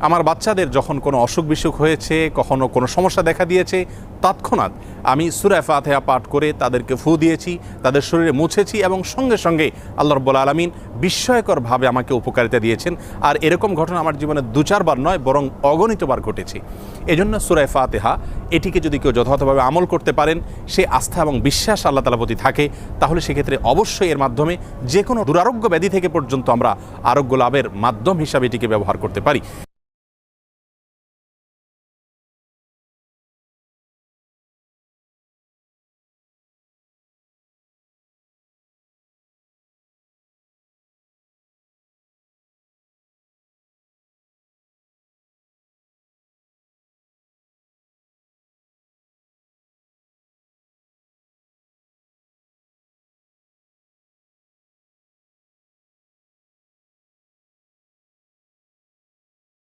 আমার বাচ্চাদের যখন কোনো অসুখ বিসুখ হয়েছে, কখনো কোনো সমস্যা দেখা দিয়েছে, তৎক্ষণাৎ আমি সূরা ফাতিহা পাঠ করে তাদেরকে ফু দিয়েছি, তাদের শরীরে মুছেছি এবং সঙ্গে সঙ্গে আল্লাহ রাব্বুল আলামিন বিস্ময়করভাবে আমাকে উপকারিতা দিয়েছেন। আর এরকম ঘটনা আমার জীবনে 2-4 বার নয়, বরং অগণিতবার ঘটেছে। এজন্য সূরা ফাতিহা এটিকে যদি কেউ যথাযথভাবে আমল করতে পারেন, সে আস্থা এবং বিশ্বাস আল্লাহ তাআলার প্রতি থাকে, তাহলে সেক্ষেত্রে অবশ্যই এর মাধ্যমে যে কোনো দুরারোগ্য ব্যাধি থেকে পর্যন্ত আমরা আরোগ্য লাভের মাধ্যম হিসাবে এটিকে ব্যবহার করতে পারি।